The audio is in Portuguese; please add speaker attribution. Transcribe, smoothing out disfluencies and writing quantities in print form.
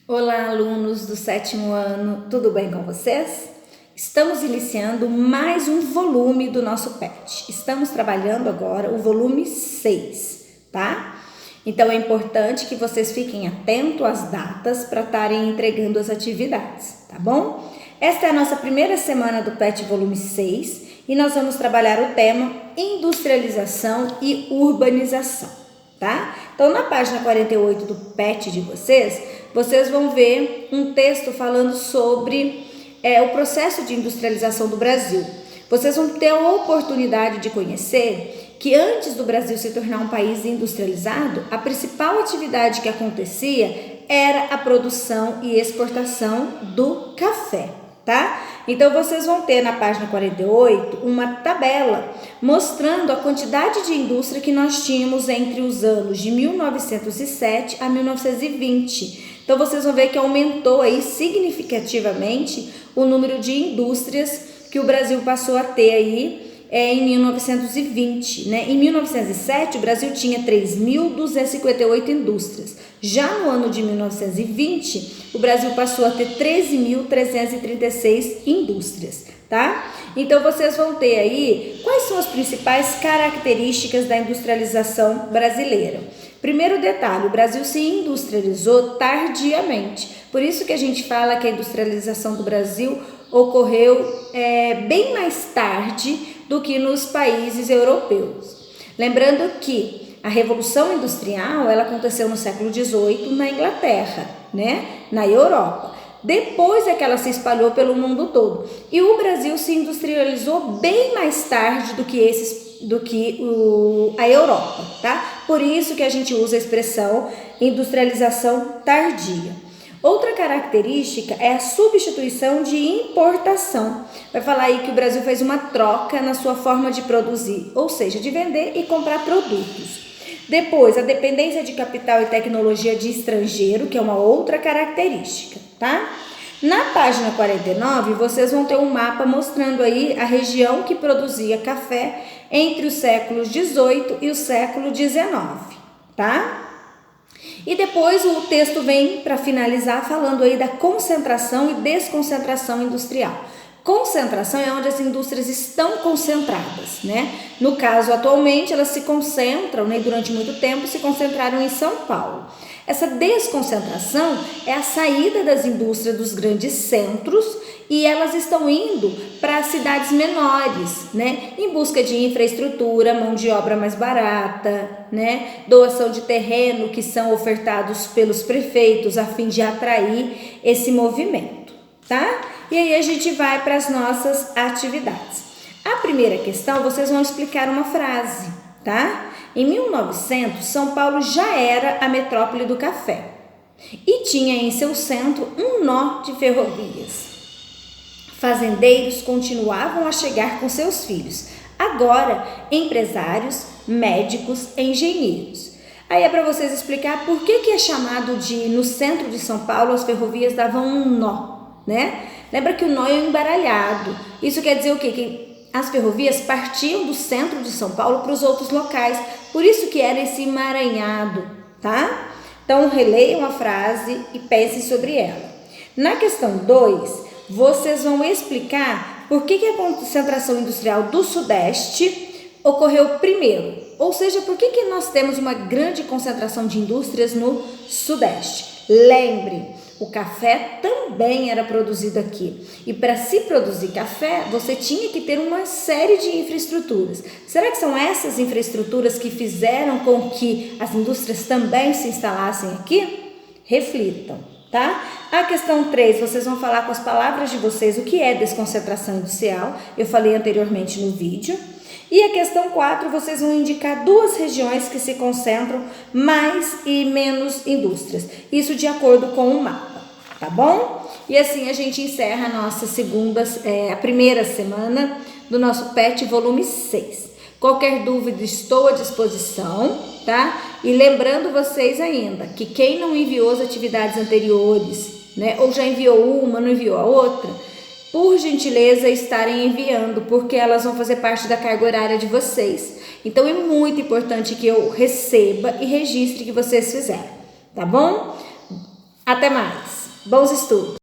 Speaker 1: Olá, alunos do 7º ano, tudo bem com vocês? Estamos iniciando mais um volume do nosso PET. Estamos trabalhando agora o volume 6, tá? Então é importante que vocês fiquem atentos às datas para estarem entregando as atividades, tá bom? Esta é a nossa primeira semana do PET volume 6 e nós vamos trabalhar o tema industrialização e urbanização, tá? Então na página 48 do PET de vocês vão ver um texto falando sobre o processo de industrialização do Brasil. Vocês vão ter a oportunidade de conhecer que antes do Brasil se tornar um país industrializado, a principal atividade que acontecia era a produção e exportação do café, tá? Então vocês vão ter na página 48 uma tabela mostrando a quantidade de indústria que nós tínhamos entre os anos de 1907 a 1920. Então vocês vão ver que aumentou aí significativamente o número de indústrias que o Brasil passou a ter aí em 1920, né? Em 1907 o Brasil tinha 3.258 indústrias. Já no ano de 1920 o Brasil passou a ter 13.336 indústrias, tá? Então vocês vão ter aí quais são as principais características da industrialização brasileira. Primeiro detalhe, o Brasil se industrializou tardiamente, por isso que a gente fala que a industrialização do Brasil ocorreu bem mais tarde do que nos países europeus. Lembrando que a Revolução Industrial ela aconteceu no século XVIII na Inglaterra, né? Na Europa. Depois é que ela se espalhou pelo mundo todo. E o Brasil se industrializou bem mais tarde do que a Europa, tá? Por isso que a gente usa a expressão industrialização tardia. Outra característica é a substituição de importação. Vai falar aí que o Brasil fez uma troca na sua forma de produzir, ou seja, de vender e comprar produtos. Depois, a dependência de capital e tecnologia de estrangeiro, que é uma outra característica, tá? Na página 49, vocês vão ter um mapa mostrando aí a região que produzia café entre os séculos 18 e o século 19, tá? E depois o texto vem para finalizar falando aí da concentração e desconcentração industrial. Concentração é onde as indústrias estão concentradas, né? No caso, atualmente, elas se concentram, né? Durante muito tempo, se concentraram em São Paulo. Essa desconcentração é a saída das indústrias dos grandes centros e elas estão indo para cidades menores, né? Em busca de infraestrutura, mão de obra mais barata, né? Doação de terreno que são ofertados pelos prefeitos a fim de atrair esse movimento, tá? E aí a gente vai para as nossas atividades. A primeira questão, vocês vão explicar uma frase, tá? Em 1900, São Paulo já era a metrópole do café e tinha em seu centro um nó de ferrovias. Fazendeiros continuavam a chegar com seus filhos, agora empresários, médicos, engenheiros. Aí é para vocês explicar por que é chamado de, no centro de São Paulo, as ferrovias davam um nó, né? Lembra que o nó é embaralhado. Isso quer dizer o quê? Que as ferrovias partiam do centro de São Paulo para os outros locais. Por isso que era esse emaranhado, tá? Então, releiam a frase e pensem sobre ela. Na questão 2, vocês vão explicar por que a concentração industrial do Sudeste ocorreu primeiro. Ou seja, por que nós temos uma grande concentração de indústrias no Sudeste. Lembre, o café também era produzido aqui. E para se produzir café, você tinha que ter uma série de infraestruturas. Será que são essas infraestruturas que fizeram com que as indústrias também se instalassem aqui? Reflitam, tá? A questão 3, vocês vão falar com as palavras de vocês o que é desconcentração industrial. Eu falei anteriormente no vídeo. E a questão 4, vocês vão indicar 2 regiões que se concentram mais e menos indústrias. Isso de acordo com o mapa, tá bom? E assim a gente encerra a nossa a primeira semana do nosso PET volume 6. Qualquer dúvida estou à disposição, tá? E lembrando vocês ainda que quem não enviou as atividades anteriores, né? Ou já enviou uma, não enviou a outra, por gentileza estarem enviando, porque elas vão fazer parte da carga horária de vocês. Então é muito importante que eu receba e registre que vocês fizeram, tá bom? Até mais. Bons estudos!